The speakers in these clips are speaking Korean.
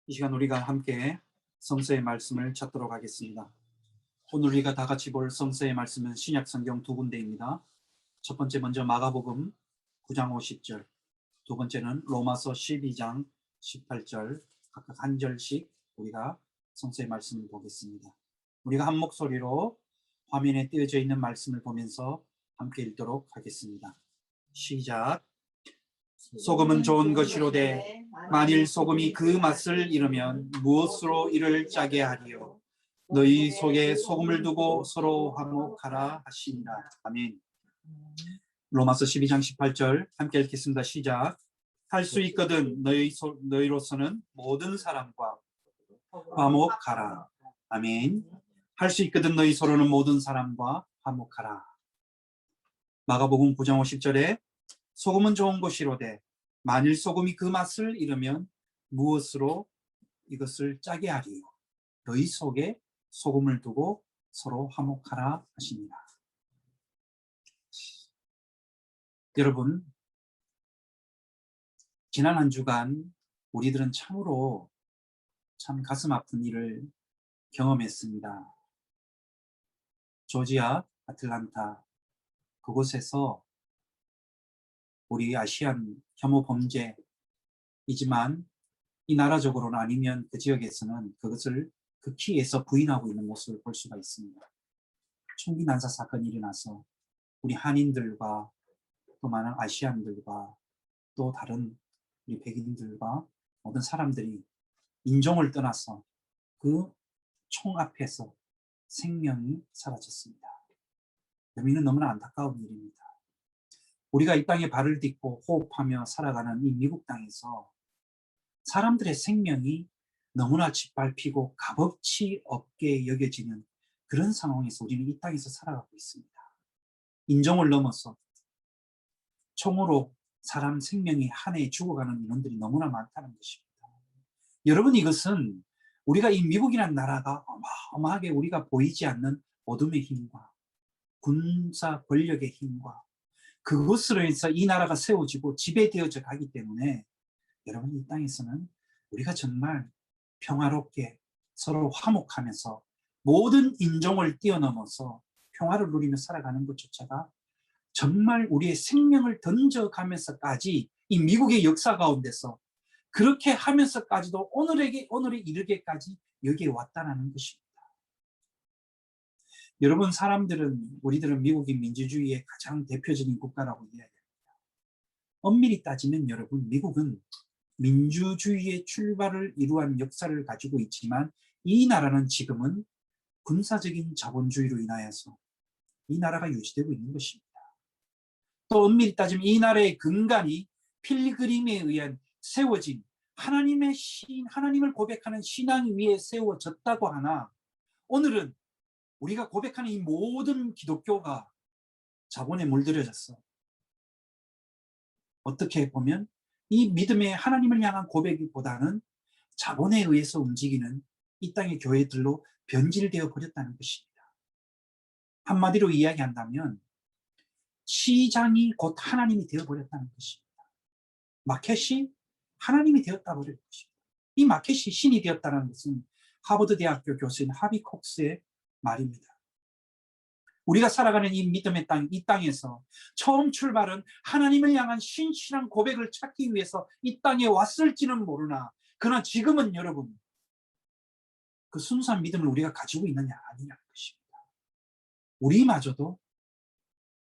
이 시간 우리가 함께 성서의 말씀을 찾도록 하겠습니다. 오늘 우리가 다 같이 볼 성서의 말씀은 신약 성경 두 군데입니다. 첫 번째 먼저 마가복음 9장 50절, 두 번째는 로마서 12장 18절, 각각 한 절씩 우리가 성서의 말씀을 보겠습니다. 우리가 한 목소리로 화면에 띄어져 있는 말씀을 보면서 함께 읽도록 하겠습니다. 시작. 소금은 좋은 것이로되 만일 소금이 그 맛을 잃으면 무엇으로 이를 짜게 하리요. 너희 속에 소금을 두고 서로 화목하라 하시니라. 아멘. 로마서 12장 18절 함께 읽겠습니다. 시작. 할 수 있거든 너희로서는 모든 사람과 화목하라. 아멘. 할 수 있거든 너희 서로는 모든 사람과 화목하라. 마가복음 9장 50절에 소금은 좋은 것이로되 만일 소금이 그 맛을 잃으면 무엇으로 이것을 짜게 하리요. 너희 속에 소금을 두고 서로 화목하라 하십니다. 여러분, 지난 한 주간 우리들은 참으로 참 가슴 아픈 일을 경험했습니다. 조지아 아틀란타 그곳에서 우리 아시안 혐오 범죄이지만 이 나라적으로는 아니면 그 지역에서는 그것을 극히에서 부인하고 있는 모습을 볼 수가 있습니다. 총기 난사 사건이 일어나서 우리 한인들과 또 많은 아시안들과 또 다른 우리 백인들과 모든 사람들이 인종을 떠나서 그 총 앞에서 생명이 사라졌습니다. 여기는 너무나 안타까운 일입니다. 우리가 이 땅에 발을 딛고 호흡하며 살아가는 이 미국 땅에서 사람들의 생명이 너무나 짓밟히고 값어치 없게 여겨지는 그런 상황에서 우리는 이 땅에서 살아가고 있습니다. 인종을 넘어서 총으로 사람 생명이 한 해에 죽어가는 인원들이 너무나 많다는 것입니다. 여러분, 이것은 우리가 이 미국이라는 나라가 어마어마하게 우리가 보이지 않는 어둠의 힘과 군사 권력의 힘과 그것으로 해서 이 나라가 세워지고 지배되어져 가기 때문에 여러분, 이 땅에서는 우리가 정말 평화롭게 서로 화목하면서 모든 인종을 뛰어넘어서 평화를 누리며 살아가는 것조차가 정말 우리의 생명을 던져가면서까지 이 미국의 역사 가운데서 그렇게 하면서까지도 오늘에 이르게까지 여기에 왔다는 것입니다. 여러분, 우리들은 미국이 민주주의의 가장 대표적인 국가라고 이야기합니다. 엄밀히 따지면 여러분, 미국은 민주주의의 출발을 이루한 역사를 가지고 있지만 이 나라는 지금은 군사적인 자본주의로 인하여서 이 나라가 유지되고 있는 것입니다. 또 엄밀히 따지면 이 나라의 근간이 필그림에 의한 세워진 하나님을 고백하는 신앙 위에 세워졌다고 하나 오늘은 우리가 고백하는 이 모든 기독교가 자본에 물들여졌어. 어떻게 보면 이 믿음의 하나님을 향한 고백보다는 자본에 의해서 움직이는 이 땅의 교회들로 변질되어 버렸다는 것입니다. 한마디로 이야기한다면 시장이 곧 하나님이 되어버렸다는 것입니다. 마켓이 하나님이 되었다 버린 것입니다. 이 마켓이 신이 되었다는 것은 하버드 대학교 교수인 하비 콕스의 말입니다. 우리가 살아가는 이 믿음의 땅, 이 땅에서 처음 출발은 하나님을 향한 신실한 고백을 찾기 위해서 이 땅에 왔을지는 모르나 그러나 지금은 여러분 그 순수한 믿음을 우리가 가지고 있느냐 아니냐는 것입니다. 우리마저도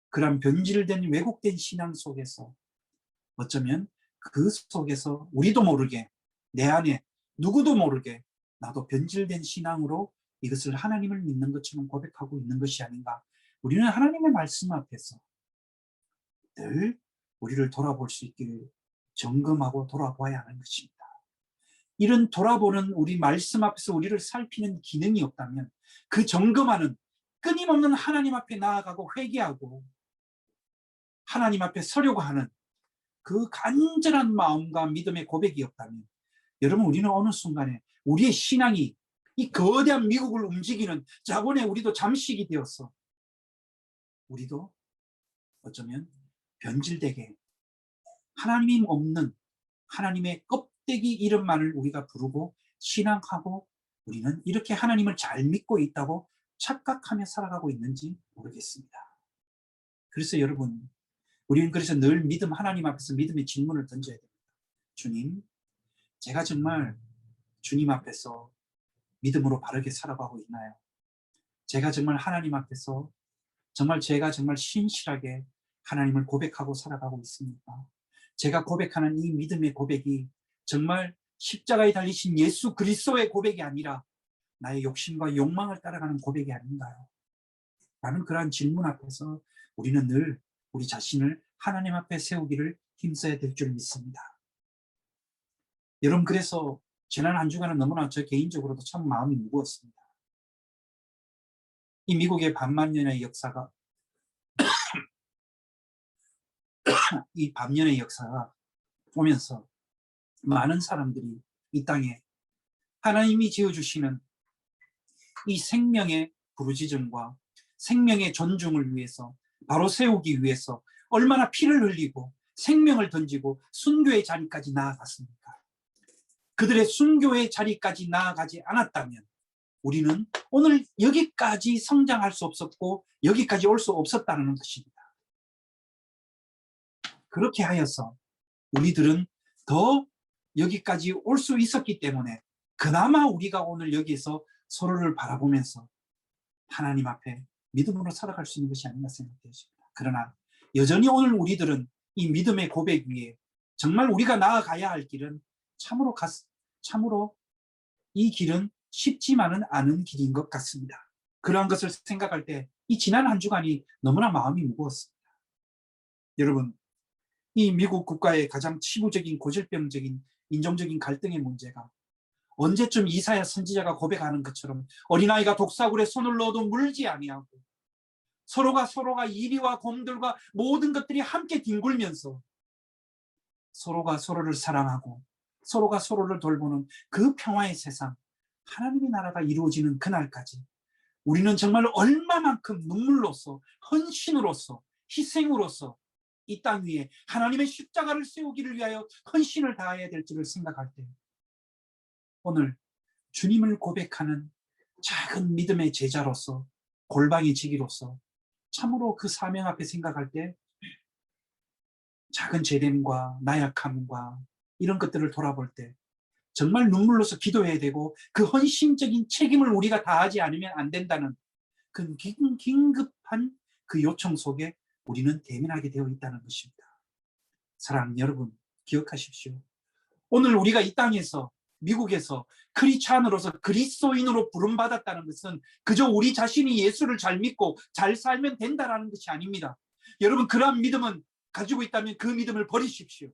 그런 변질된 왜곡된 신앙 속에서 어쩌면 그 속에서 우리도 모르게 내 안에 누구도 모르게 나도 변질된 신앙으로 이것을 하나님을 믿는 것처럼 고백하고 있는 것이 아닌가. 우리는 하나님의 말씀 앞에서 늘 우리를 돌아볼 수 있기를 점검하고 돌아봐야 하는 것입니다. 이런 돌아보는 우리 말씀 앞에서 우리를 살피는 기능이 없다면 그 점검하는 끊임없는 하나님 앞에 나아가고 회개하고 하나님 앞에 서려고 하는 그 간절한 마음과 믿음의 고백이 없다면 여러분 우리는 어느 순간에 우리의 신앙이 이 거대한 미국을 움직이는 자본에 우리도 잠식이 되어서 우리도 어쩌면 변질되게 하나님 없는 하나님의 꼭대기 이름만을 우리가 부르고 신앙하고 우리는 이렇게 하나님을 잘 믿고 있다고 착각하며 살아가고 있는지 모르겠습니다. 그래서 여러분, 우리는 그래서 늘 하나님 앞에서 믿음의 질문을 던져야 됩니다. 주님, 제가 정말 주님 앞에서 믿음으로 바르게 살아가고 있나요? 제가 정말 하나님 앞에서 제가 정말 신실하게 하나님을 고백하고 살아가고 있습니까? 제가 고백하는 이 믿음의 고백이 정말 십자가에 달리신 예수 그리스도의 고백이 아니라 나의 욕심과 욕망을 따라가는 고백이 아닌가요? 라는 그러한 질문 앞에서 우리는 늘 우리 자신을 하나님 앞에 세우기를 힘써야 될 줄 믿습니다. 여러분, 그래서 지난 한 주간은 너무나 저 개인적으로도 참 마음이 무거웠습니다. 이 미국의 반만년의 역사가 이 반년의 역사가 오면서 많은 사람들이 이 땅에 하나님이 지어주시는 이 생명의 부르짖음과 생명의 존중을 위해서 바로 세우기 위해서 얼마나 피를 흘리고 생명을 던지고 순교의 자리까지 나아갔습니까? 그들의 순교의 자리까지 나아가지 않았다면 우리는 오늘 여기까지 성장할 수 없었고 여기까지 올 수 없었다는 것입니다. 그렇게 하여서 우리들은 더 여기까지 올 수 있었기 때문에 그나마 우리가 오늘 여기에서 서로를 바라보면서 하나님 앞에 믿음으로 살아갈 수 있는 것이 아닌가 생각되십니다. 그러나 여전히 오늘 우리들은 이 믿음의 고백 위에 정말 우리가 나아가야 할 길은 참으로 이 길은 쉽지만은 않은 길인 것 같습니다. 그러한 것을 생각할 때 이 지난 한 주간이 너무나 마음이 무거웠습니다. 여러분, 이 미국 국가의 가장 치부적인 고질병적인 인종적인 갈등의 문제가 언제쯤 이사야 선지자가 고백하는 것처럼 어린아이가 독사굴에 손을 넣어도 물지 아니하고 서로가 이리와 곰들과 모든 것들이 함께 뒹굴면서 서로가 서로를 사랑하고 서로가 서로를 돌보는 그 평화의 세상, 하나님의 나라가 이루어지는 그날까지 우리는 정말 얼마만큼 눈물로써 헌신으로써 희생으로써 이 땅 위에 하나님의 십자가를 세우기를 위하여 헌신을 다해야 될지를 생각할 때 오늘 주님을 고백하는 작은 믿음의 제자로서 골방이 지기로서 참으로 그 사명 앞에 생각할 때 작은 죄됨과 나약함과 이런 것들을 돌아볼 때 정말 눈물로서 기도해야 되고 그 헌신적인 책임을 우리가 다하지 않으면 안 된다는 그 긴급한 그 요청 속에 우리는 대면하게 되어 있다는 것입니다. 사랑하는 여러분, 기억하십시오. 오늘 우리가 이 땅에서 미국에서 크리스찬으로서 그리스도인으로 부름받았다는 것은 그저 우리 자신이 예수를 잘 믿고 잘 살면 된다는 것이 아닙니다. 여러분, 그러한 믿음은 가지고 있다면 그 믿음을 버리십시오.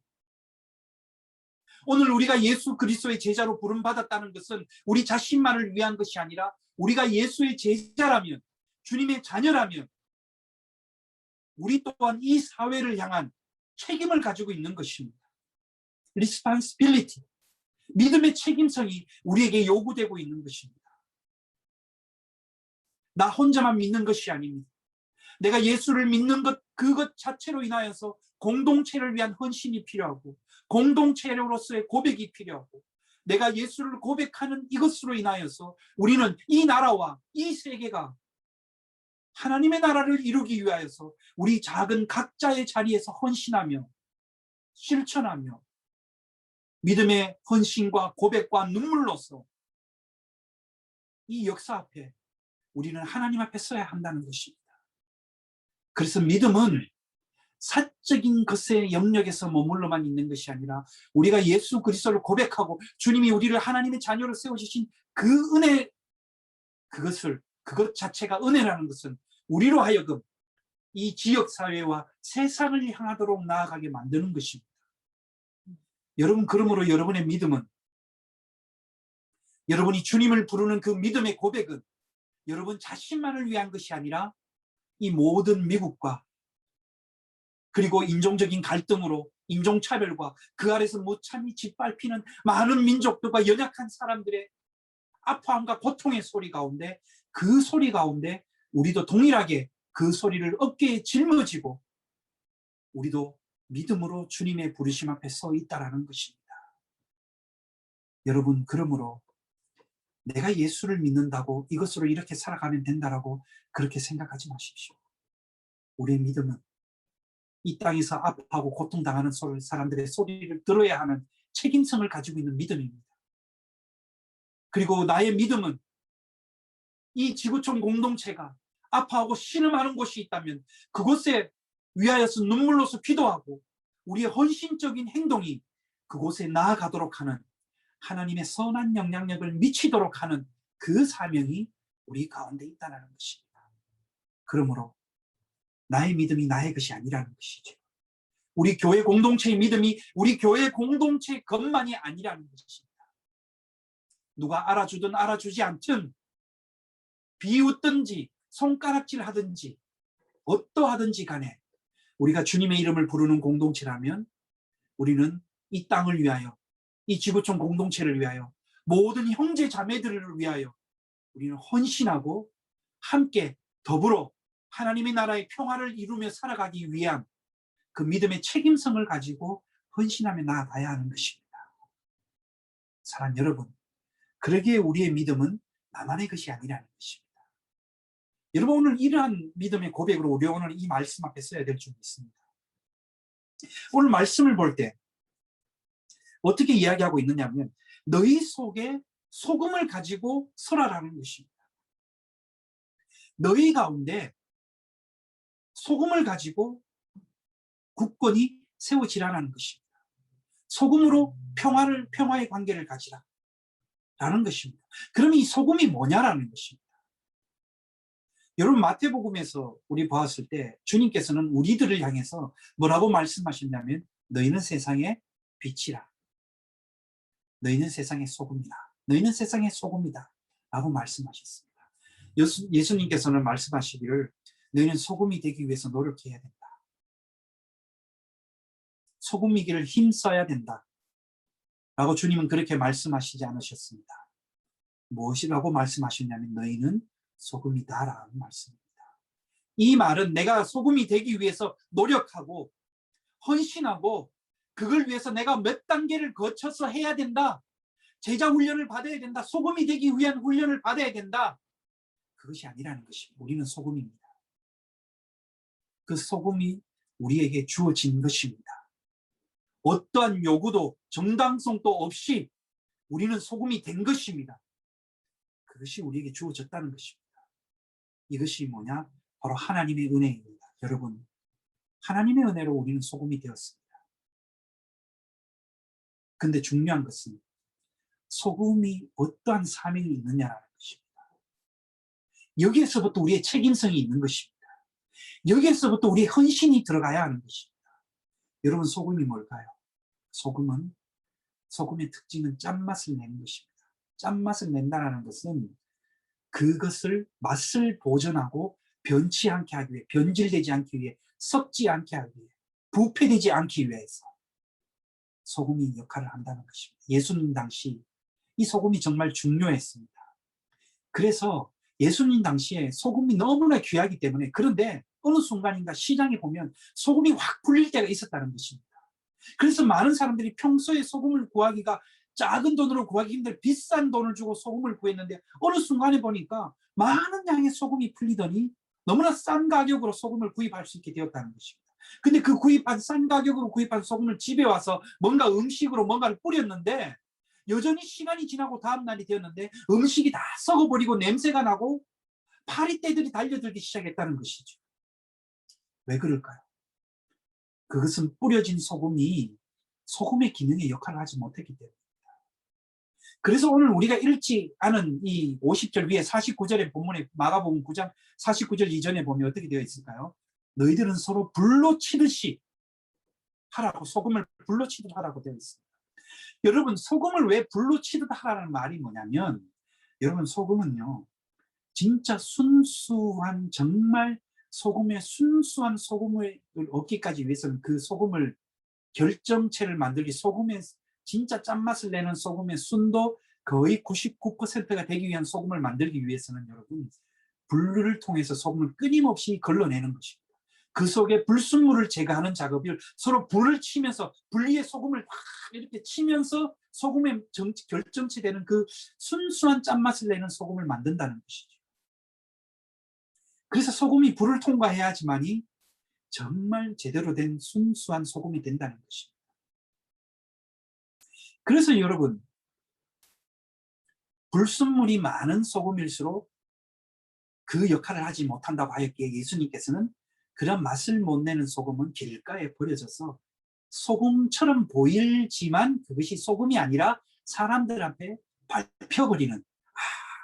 오늘 우리가 예수 그리스도의 제자로 부름받았다는 것은 우리 자신만을 위한 것이 아니라 우리가 예수의 제자라면, 주님의 자녀라면 우리 또한 이 사회를 향한 책임을 가지고 있는 것입니다. responsibility, 믿음의 책임성이 우리에게 요구되고 있는 것입니다. 나 혼자만 믿는 것이 아닙니다. 내가 예수를 믿는 것, 그것 자체로 인하여서 공동체를 위한 헌신이 필요하고 공동체로서의 고백이 필요하고 내가 예수를 고백하는 이것으로 인하여서 우리는 이 나라와 이 세계가 하나님의 나라를 이루기 위하여서 우리 작은 각자의 자리에서 헌신하며 실천하며 믿음의 헌신과 고백과 눈물로서 이 역사 앞에 우리는 하나님 앞에 서야 한다는 것입니다. 그래서 믿음은 사적인 것의 영역에서 머물러만 있는 것이 아니라 우리가 예수 그리스도를 고백하고 주님이 우리를 하나님의 자녀로 세워주신 그 은혜, 그것 자체가 은혜라는 것은 우리로 하여금 이 지역사회와 세상을 향하도록 나아가게 만드는 것입니다. 여러분, 그러므로 여러분의 믿음은, 여러분이 주님을 부르는 그 믿음의 고백은 여러분 자신만을 위한 것이 아니라 이 모든 미국과 그리고 인종적인 갈등으로 인종차별과 그 아래서 무참히 짓밟히는 많은 민족들과 연약한 사람들의 아파함과 고통의 소리 가운데 그 소리 가운데 우리도 동일하게 그 소리를 어깨에 짊어지고 우리도 믿음으로 주님의 부르심 앞에 서 있다라는 것입니다. 여러분, 그러므로 내가 예수를 믿는다고 이것으로 이렇게 살아가면 된다라고 그렇게 생각하지 마십시오. 우리의 믿음은 이 땅에서 아파하고 고통당하는 사람들의 소리를 들어야 하는 책임성을 가지고 있는 믿음입니다. 그리고 나의 믿음은 이 지구촌 공동체가 아파하고 신음하는 곳이 있다면 그곳에 위하여서 눈물로서 기도하고 우리의 헌신적인 행동이 그곳에 나아가도록 하는 하나님의 선한 영향력을 미치도록 하는 그 사명이 우리 가운데 있다는 것입니다. 그러므로 나의 믿음이 나의 것이 아니라는 것이죠. 우리 교회 공동체의 믿음이 우리 교회 공동체의 것만이 아니라는 것입니다. 누가 알아주든 알아주지 않든 비웃든지 손가락질 하든지 어떠하든지 간에 우리가 주님의 이름을 부르는 공동체라면 우리는 이 땅을 위하여, 이 지구촌 공동체를 위하여, 모든 형제 자매들을 위하여 우리는 헌신하고 함께 더불어 하나님의 나라의 평화를 이루며 살아가기 위한 그 믿음의 책임성을 가지고 헌신하며 나아가야 하는 것입니다. 사랑하는 여러분, 그러기에 우리의 믿음은 나만의 것이 아니라는 것입니다. 여러분, 오늘 이러한 믿음의 고백으로 우리 오늘 이 말씀 앞에 써야 될 점이 있습니다. 오늘 말씀을 볼 때 어떻게 이야기하고 있느냐면 너희 속에 소금을 가지고 설하라는 것입니다. 너희 가운데 소금을 가지고 굳건히 세워지라는 것입니다. 소금으로 평화의 관계를 가지라 라는 것입니다. 그럼 이 소금이 뭐냐라는 것입니다. 여러분, 마태복음에서 우리 보았을 때 주님께서는 우리들을 향해서 뭐라고 말씀하셨냐면 너희는 세상의 빛이라, 너희는 세상의 소금이라, 너희는 세상의 소금이다 라고 말씀하셨습니다. 예수님께서는 말씀하시기를 너희는 소금이 되기 위해서 노력해야 된다, 소금이기를 힘써야 된다 라고 주님은 그렇게 말씀하시지 않으셨습니다. 무엇이라고 말씀하셨냐면 너희는 소금이다 라는 말씀입니다. 이 말은 내가 소금이 되기 위해서 노력하고 헌신하고 그걸 위해서 내가 몇 단계를 거쳐서 해야 된다, 제자 훈련을 받아야 된다, 소금이 되기 위한 훈련을 받아야 된다, 그것이 아니라는 것입니다. 우리는 소금입니다. 그 소금이 우리에게 주어진 것입니다. 어떠한 요구도 정당성도 없이 우리는 소금이 된 것입니다. 그것이 우리에게 주어졌다는 것입니다. 이것이 뭐냐? 바로 하나님의 은혜입니다. 여러분, 하나님의 은혜로 우리는 소금이 되었습니다. 근데 중요한 것은 소금이 어떠한 사명이 있느냐라는 것입니다. 여기에서부터 우리의 책임성이 있는 것입니다. 여기에서부터 우리의 헌신이 들어가야 하는 것입니다. 여러분, 소금이 뭘까요? 소금의 특징은 짠맛을 내는 것입니다. 짠맛을 낸다는 것은 그것을 맛을 보존하고 변치 않게 하기 위해, 변질되지 않기 위해, 썩지 않게 하기 위해, 부패되지 않기 위해서 소금이 역할을 한다는 것입니다. 예수님 당시 이 소금이 정말 중요했습니다. 그래서 예수님 당시에 소금이 너무나 귀하기 때문에, 그런데 어느 순간인가 시장에 보면 소금이 확 불릴 때가 있었다는 것입니다. 그래서 많은 사람들이 평소에 소금을 구하기가 작은 돈으로 구하기 힘들 비싼 돈을 주고 소금을 구했는데 어느 순간에 보니까 많은 양의 소금이 풀리더니 너무나 싼 가격으로 소금을 구입할 수 있게 되었다는 것입니다. 근데 그 싼 가격으로 구입한 소금을 집에 와서 뭔가 음식으로 뭔가를 뿌렸는데 여전히 시간이 지나고 다음 날이 되었는데 음식이 다 썩어버리고 냄새가 나고 파리떼들이 달려들기 시작했다는 것이죠. 왜 그럴까요? 그것은 뿌려진 소금이 소금의 기능의 역할을 하지 못했기 때문입니다. 그래서 오늘 우리가 읽지 않은 이 50절 위에 49절의 본문에 마가복음 9장 49절 이전에 보면 어떻게 되어 있을까요? 너희들은 서로 불로 치듯이 하라고, 소금을 불로 치듯 하라고 되어 있습니다. 여러분, 소금을 왜 불로 치듯 하라는 말이 뭐냐면, 여러분, 소금은요 진짜 순수한, 정말 순수한 소금을 얻기까지 위해서는 그 소금을 결정체를 만들기, 소금의 진짜 짠맛을 내는 소금의 순도 거의 99%가 되기 위한 소금을 만들기 위해서는 여러분 불을 통해서 소금을 끊임없이 걸러내는 것입니다. 그 속에 불순물을 제거하는 작업을 서로 불을 치면서 분리의 소금을 막 이렇게 치면서 소금의 결정체 되는 그 순수한 짠맛을 내는 소금을 만든다는 것이죠. 그래서 소금이 불을 통과해야지만이 정말 제대로 된 순수한 소금이 된다는 것입니다. 그래서 여러분, 불순물이 많은 소금일수록 그 역할을 하지 못한다고 하였기에 예수님께서는 그런 맛을 못 내는 소금은 길가에 버려져서 소금처럼 보이지만 그것이 소금이 아니라 사람들 앞에 밟혀버리는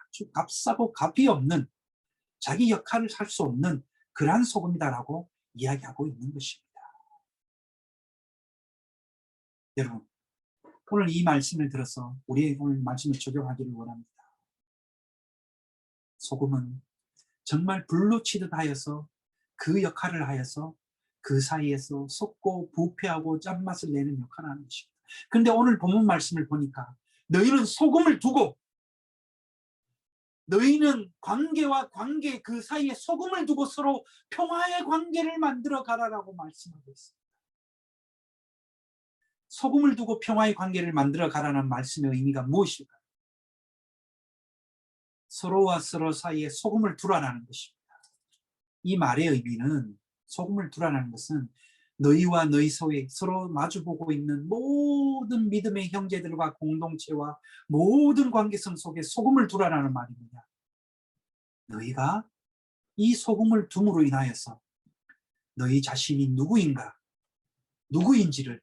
아주 값싸고 값이 없는, 자기 역할을 할 수 없는 그러한 소금이다라고 이야기하고 있는 것입니다. 여러분, 오늘 이 말씀을 들어서 우리의 오늘 말씀을 적용하기를 원합니다. 소금은 정말 불로 치듯 하여서 그 역할을 하여서 그 사이에서 섞고 부패하고 짠맛을 내는 역할을 하는 것입니다. 그런데 오늘 본문 말씀을 보니까 너희는 소금을 두고, 너희는 관계와 관계 그 사이에 소금을 두고 서로 평화의 관계를 만들어 가라라고 말씀하고 있습니다. 소금을 두고 평화의 관계를 만들어 가라는 말씀의 의미가 무엇일까요? 서로와 서로 사이에 소금을 두라라는 것입니다. 이 말의 의미는, 소금을 두라는 것은 너희와 너희 사이에 서로 마주보고 있는 모든 믿음의 형제들과 공동체와 모든 관계성 속에 소금을 두라라는 말입니다. 너희가 이 소금을 둠으로 인하여서 너희 자신이 누구인지를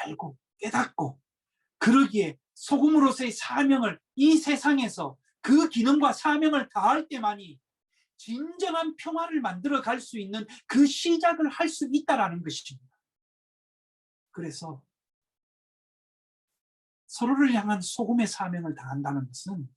알고 깨닫고, 그러기에 소금으로서의 사명을 이 세상에서 그 기능과 사명을 다할 때만이 진정한 평화를 만들어 갈 수 있는 그 시작을 할 수 있다라는 것입니다. 그래서 서로를 향한 소금의 사명을 다한다는 것은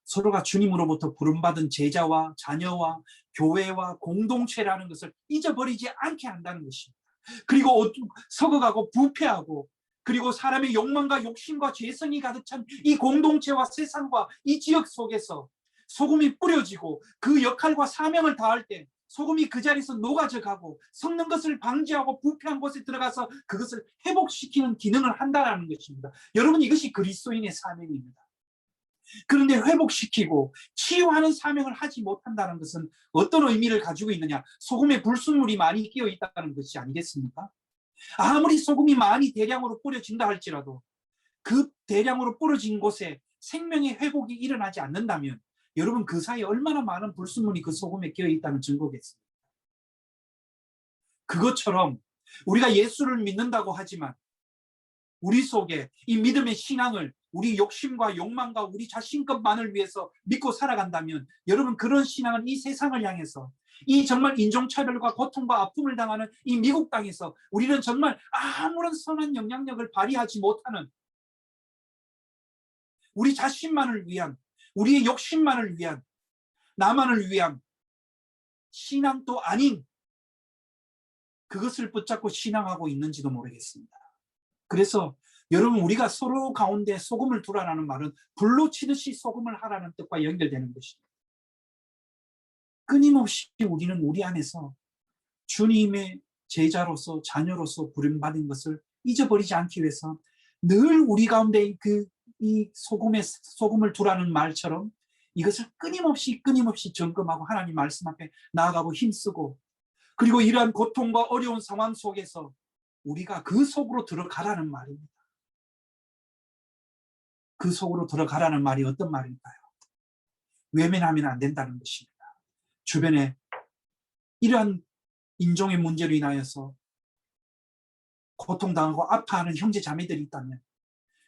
서로가 주님으로부터 부름받은 제자와 자녀와 교회와 공동체라는 것을 잊어버리지 않게 한다는 것입니다. 그리고 썩어가고 부패하고, 그리고 사람의 욕망과 욕심과 죄성이 가득 찬 이 공동체와 세상과 이 지역 속에서 소금이 뿌려지고 그 역할과 사명을 다할 때 소금이 그 자리에서 녹아져 가고 섞는 것을 방지하고 부패한 곳에 들어가서 그것을 회복시키는 기능을 한다는 것입니다. 여러분, 이것이 그리스도인의 사명입니다. 그런데 회복시키고 치유하는 사명을 하지 못한다는 것은 어떤 의미를 가지고 있느냐? 소금에 불순물이 많이 끼어 있다는 것이 아니겠습니까? 아무리 소금이 많이 대량으로 뿌려진다 할지라도 그 대량으로 뿌려진 곳에 생명의 회복이 일어나지 않는다면 여러분, 그 사이에 얼마나 많은 불순물이 그 소금에 끼어 있다는 증거겠습니까? 그것처럼 우리가 예수를 믿는다고 하지만 우리 속에 이 믿음의 신앙을 우리 욕심과 욕망과 우리 자신 것만을 위해서 믿고 살아간다면 여러분, 그런 신앙은 이 세상을 향해서, 이 정말 인종차별과 고통과 아픔을 당하는 이 미국 땅에서 우리는 정말 아무런 선한 영향력을 발휘하지 못하는, 우리 자신만을 위한, 우리의 욕심만을 위한, 나만을 위한 신앙도 아닌 그것을 붙잡고 신앙하고 있는지도 모르겠습니다. 그래서 여러분, 우리가 서로 가운데 소금을 두라라는 말은 불로 치듯이 소금을 하라는 뜻과 연결되는 것입니다. 끊임없이 우리는 우리 안에서 주님의 제자로서 자녀로서 부름받은 것을 잊어버리지 않기 위해서 늘 우리 가운데 이 소금을 두라는 말처럼 이것을 끊임없이 점검하고 하나님 말씀 앞에 나아가고 힘쓰고, 그리고 이러한 고통과 어려운 상황 속에서 우리가 그 속으로 들어가라는 말입니다. 그 속으로 들어가라는 말이 어떤 말일까요? 외면하면 안 된다는 것입니다. 주변에 이러한 인종의 문제로 인하여서 고통당하고 아파하는 형제 자매들이 있다면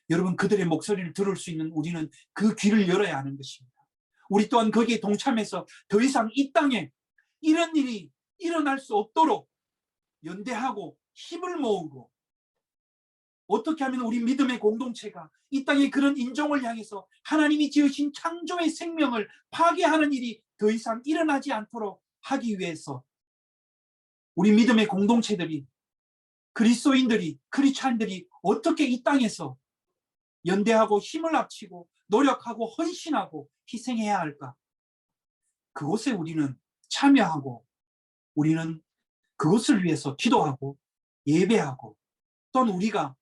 여러분, 그들의 목소리를 들을 수 있는 우리는 그 귀를 열어야 하는 것입니다. 우리 또한 거기에 동참해서 더 이상 이 땅에 이런 일이 일어날 수 없도록 연대하고 힘을 모으고, 어떻게 하면 우리 믿음의 공동체가 이 땅의 그런 인종을 향해서 하나님이 지으신 창조의 생명을 파괴하는 일이 더 이상 일어나지 않도록 하기 위해서 우리 믿음의 공동체들이, 그리스도인들이, 크리스찬들이 어떻게 이 땅에서 연대하고 힘을 합치고 노력하고 헌신하고 희생해야 할까? 그곳에 우리는 참여하고 우리는 그것을 위해서 기도하고 예배하고, 또는 우리가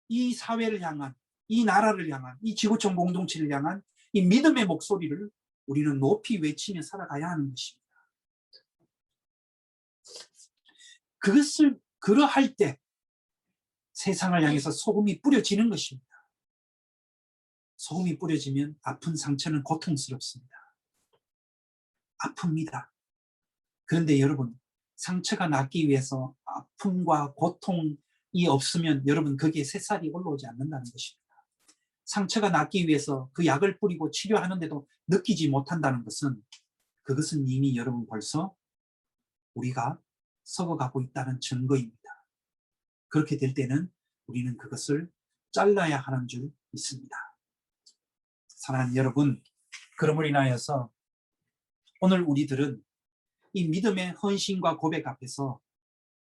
이 사회를 향한, 이 나라를 향한, 이 지구촌 공동체를 향한 이 믿음의 목소리를 우리는 높이 외치며 살아가야 하는 것입니다. 그것을 그러할 때 세상을 향해서 소금이 뿌려지는 것입니다. 소금이 뿌려지면 아픈 상처는 고통스럽습니다. 아픕니다. 그런데 여러분, 상처가 낫기 위해서 아픔과 고통이 없으면 여러분 거기에 새살이 올라오지 않는다는 것입니다. 상처가 낫기 위해서 그 약을 뿌리고 치료하는데도 느끼지 못한다는 것은, 그것은 이미 여러분 벌써 우리가 썩어가고 있다는 증거입니다. 그렇게 될 때는 우리는 그것을 잘라야 하는 줄 믿습니다. 사랑하는 여러분, 그러므로 인하여서 오늘 우리들은 이 믿음의 헌신과 고백 앞에서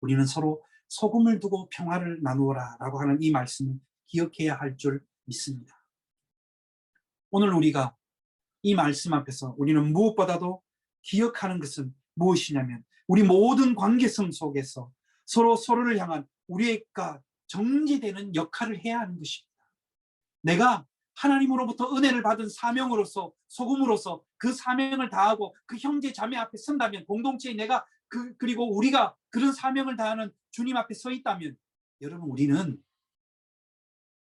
우리는 서로 소금을 두고 평화를 나누어라 라고 하는 이 말씀을 기억해야 할 줄 믿습니다. 오늘 우리가 이 말씀 앞에서 우리는 무엇보다도 기억하는 것은 무엇이냐면, 우리 모든 관계성 속에서 서로를 향한 우리가 정제되는 역할을 해야 하는 것입니다. 내가 하나님으로부터 은혜를 받은 사명으로서, 소금으로서 그 사명을 다하고 그 형제 자매 앞에 선다면, 공동체에 내가 그리고 우리가 그런 사명을 다하는 주님 앞에 서 있다면, 여러분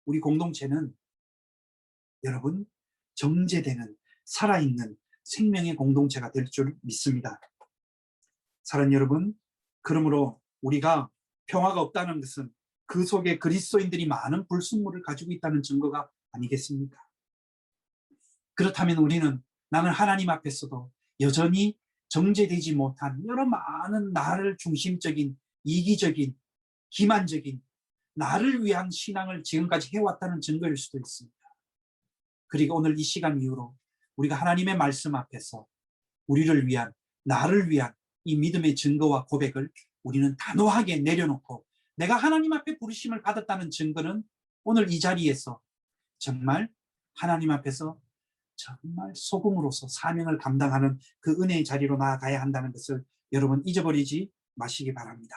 우리 공동체는 여러분 정제되는 살아있는 생명의 공동체가 될 줄 믿습니다. 사랑하는 여러분, 그러므로 우리가 평화가 없다는 것은 그 속에 그리스도인들이 많은 불순물을 가지고 있다는 증거가 아니겠습니까? 그렇다면 우리는, 나는 하나님 앞에서도 여전히 정제되지 못한 여러 많은 나를 중심적인, 이기적인, 기만적인, 나를 위한 신앙을 지금까지 해왔다는 증거일 수도 있습니다. 그리고 오늘 이 시간 이후로 우리가 하나님의 말씀 앞에서 우리를 위한, 나를 위한 이 믿음의 증거와 고백을 우리는 단호하게 내려놓고, 내가 하나님 앞에 부르심을 받았다는 증거는 오늘 이 자리에서 정말 하나님 앞에서 정말 소금으로서 사명을 감당하는 그 은혜의 자리로 나아가야 한다는 것을 여러분 잊어버리지 마시기 바랍니다.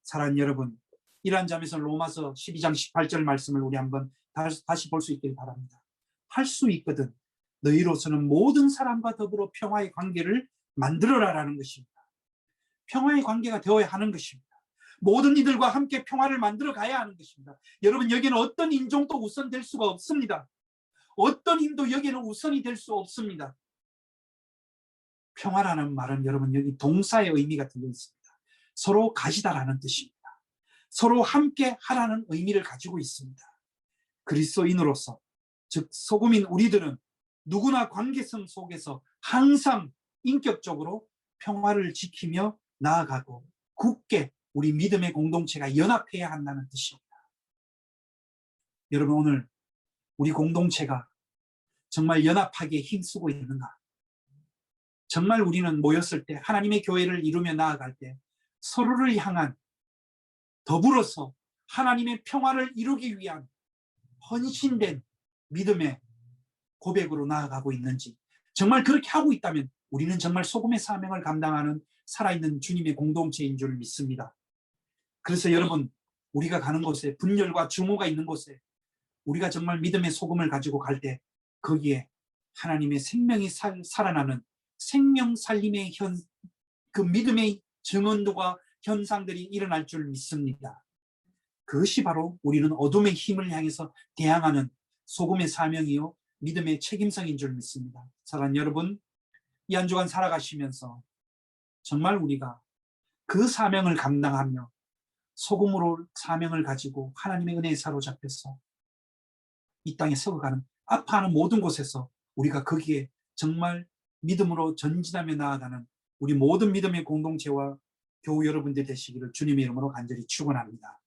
사랑하는 여러분, 이러한 점에서 로마서 12장 18절 말씀을 우리 한번 다시 볼 수 있길 바랍니다. 할 수 있거든 너희로서는 모든 사람과 더불어 평화의 관계를 만들어라라는 것입니다. 평화의 관계가 되어야 하는 것입니다. 모든 이들과 함께 평화를 만들어 가야 하는 것입니다. 여러분, 여기는 어떤 인종도 우선될 수가 없습니다. 어떤 힘도 여기는 우선이 될 수 없습니다. 평화라는 말은 여러분 여기 동사의 의미가 들어 있습니다. 서로 가지다라는 뜻입니다. 서로 함께 하라는 의미를 가지고 있습니다. 그리스도인으로서, 즉 소금인 우리들은 누구나 관계성 속에서 항상 인격적으로 평화를 지키며 나아가고 굳게 우리 믿음의 공동체가 연합해야 한다는 뜻입니다. 여러분, 오늘 우리 공동체가 정말 연합하게 힘쓰고 있는가? 정말 우리는 모였을 때, 하나님의 교회를 이루며 나아갈 때 서로를 향한, 더불어서 하나님의 평화를 이루기 위한 헌신된 믿음의 고백으로 나아가고 있는지, 정말 그렇게 하고 있다면 우리는 정말 소금의 사명을 감당하는 살아있는 주님의 공동체인 줄 믿습니다. 그래서 여러분, 우리가 가는 곳에, 분열과 증오가 있는 곳에 우리가 정말 믿음의 소금을 가지고 갈 때 거기에 하나님의 생명이 살아나는 생명 살림의 그 믿음의 증언도가 현상들이 일어날 줄 믿습니다. 그것이 바로 우리는 어둠의 힘을 향해서 대항하는 소금의 사명이요 믿음의 책임성인 줄 믿습니다. 사랑하는 여러분, 이 한 주간 살아가시면서 정말 우리가 그 사명을 감당하며 소금으로 사명을 가지고 하나님의 은혜에 사로잡혀서 이 땅에 썩어가는, 아파하는 모든 곳에서 우리가 거기에 정말 믿음으로 전진하며 나아가는 우리 모든 믿음의 공동체와 교우 여러분들 되시기를 주님의 이름으로 간절히 축원합니다.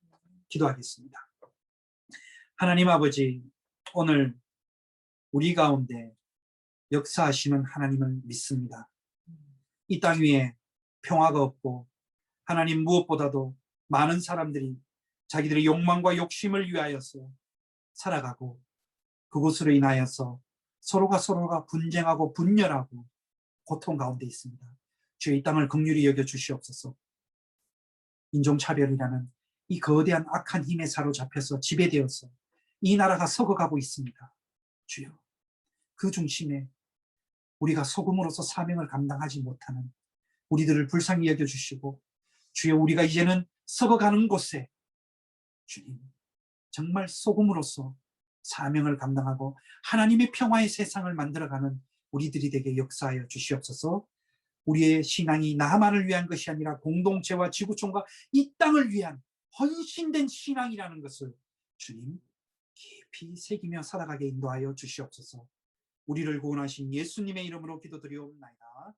기도하겠습니다. 하나님 아버지, 오늘 우리 가운데 역사하시는 하나님을 믿습니다. 이 땅 위에 평화가 없고, 하나님 무엇보다도 많은 사람들이 자기들의 욕망과 욕심을 위하여서 살아가고, 그것으로 인하여서 서로가 분쟁하고 분열하고 고통 가운데 있습니다. 주의 이 땅을 긍휼히 여겨 주시옵소서. 인종차별이라는 이 거대한 악한 힘에 사로잡혀서 지배되어서 이 나라가 썩어가고 있습니다. 주여, 그 중심에 우리가 소금으로서 사명을 감당하지 못하는 우리들을 불쌍히 여겨주시고, 주여, 우리가 이제는 썩어가는 곳에 주님 정말 소금으로서 사명을 감당하고 하나님의 평화의 세상을 만들어가는 우리들이 되게 역사하여 주시옵소서. 우리의 신앙이 나만을 위한 것이 아니라 공동체와 지구촌과 이 땅을 위한 헌신된 신앙이라는 것을 주님 깊이 새기며 살아가게 인도하여 주시옵소서. 우리를 구원하신 예수님의 이름으로 기도드리옵나이다.